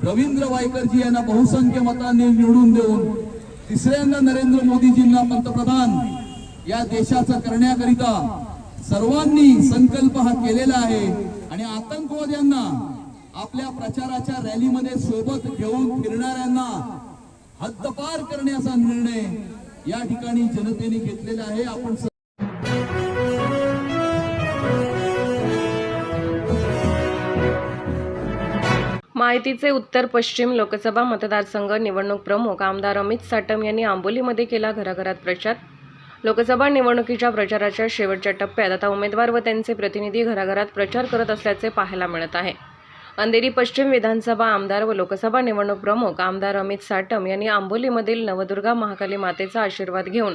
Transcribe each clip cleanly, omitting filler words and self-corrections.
रवींद्र वायकरजी यांना बहुसंख्य मतांनी निवडून देऊन तिसऱ्यांदा नरेंद्र मोदीजींना पंतप्रधान या देशाचा करण्याकरिता सर्वांनी संकल्प हा केलेला आहे। आणि आतंकवाद्यांना आपल्या प्रचाराच्या रॅलीमध्ये सोबत घेऊन फिरणाऱ्यांना हद्दपार करण्याचा निर्णय या ठिकाणी जनतेने घेतलेला आहे। आपण माहितीचे उत्तर पश्चिम लोकसभा मतदारसंघ निवडणूक प्रमुख आमदार अमित साटम यांनी आंबोलीमध्ये केला घराघरात प्रचार। लोकसभा निवडणुकीच्या प्रचाराच्या शेवटच्या टप्प्यात आता उमेदवार व त्यांचे प्रतिनिधी घराघरात प्रचार करत असल्याचे पाहायला मिळत आहे। अंधेरी पश्चिम विधानसभा आमदार व लोकसभा निवडणूक प्रमुख आमदार अमित साटम यांनी आंबोलीमधील नवदुर्गा महाकाली मातेचा आशीर्वाद घेऊन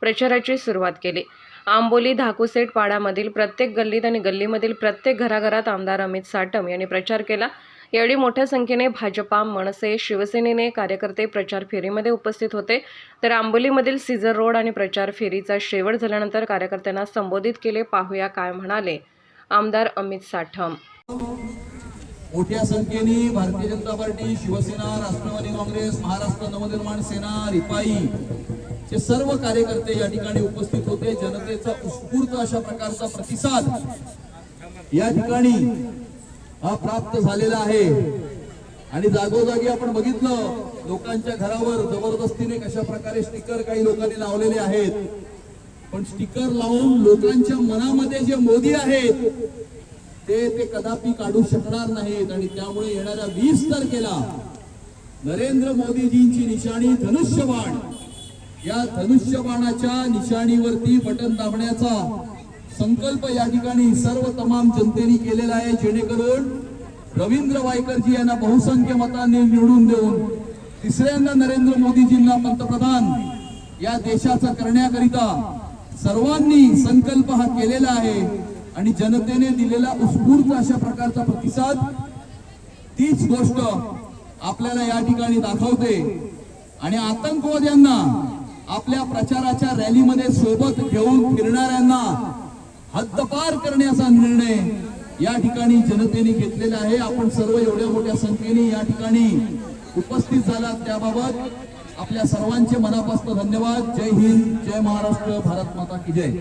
प्रचाराची सुरुवात केली। आंबोली धाकुसेट पाड्यामधील प्रत्येक गल्लीत आणि गल्लीमधील प्रत्येक घराघरात आमदार अमित साटम यांनी प्रचार केला। यावेळी मोठ्या संख्येने भाजपा, मनसे, शिवसेनेने कार्यकर्ते प्रचार फेरीमध्ये उपस्थित होते। तर आंबोलीमधील सीझर रोड आणि प्रचार फेरीचा शेवट झाल्यानंतर कार्यकर्त्यांना संबोधित केले। पाहूया काय म्हणाले आमदार अमित साटम। मोठ्या संख्येने भारतीय जनता पार्टी, शिवसेना, राष्ट्रवादी काँग्रेस, महाराष्ट्र नवनिर्माण सेना, रिपाई चे सर्व कार्यकर्ते या ठिकाणी उपस्थित होते। जनतेचा उत्स्फूर्त अशा प्रकारचा प्रतिसाद या ठिकाणी प्राप्त झालेला आहे। आणि जागोजागी आपण बघितलं लोकांच्या घरावर जबरदस्तीने कशा प्रकारे स्टिकर काही लोकांनी लावलेले आहेत। पण स्टिकर लावून लोकांच्या मनामध्ये जे मोदी आहेत ते कदापि काढू शकणार नाहीत। आणि त्यामुळे येणाऱ्या 20 तारखेला नरेंद्र मोदीजींची निशाणी धनुष्यबाण, या धनुष्यबाणाच्या निशाणीवरती बटन दाबण्याचा संकल्प या ठिकाणी सर्व तमाम जनतेने केलेला आहे। जेणेकरून रवींद्र वायकरजी यांना बहुसंख्य मतांनी निवडून देऊन तिसऱ्यांदा नरेंद्र मोदीजींना पंतप्रधान या देशाचा करण्याकरिता सर्वांनी संकल्प हा केलेला आहे। आणि जनतेने दिलेला उत्स्फूर्त अशा प्रकारचा प्रतिसाद तीच गोष्ट आपल्याला या ठिकाणी दाखवते। आणि आतंकवाद्यांना आपल्या प्रचाराच्या रॅलीमध्ये सोबत घेऊन फिरणाऱ्यांना हद्दपार करण्याचा निर्णय या ठिकाणी जनतेने घेतलेला आहे। आपण सर्व एवढ्या मोठ्या संख्येने या ठिकाणी उपस्थित झालात त्याबाबत आपल्या सर्वांचे मनापासून धन्यवाद। जय हिंद, जय महाराष्ट्र, भारत माता की जय।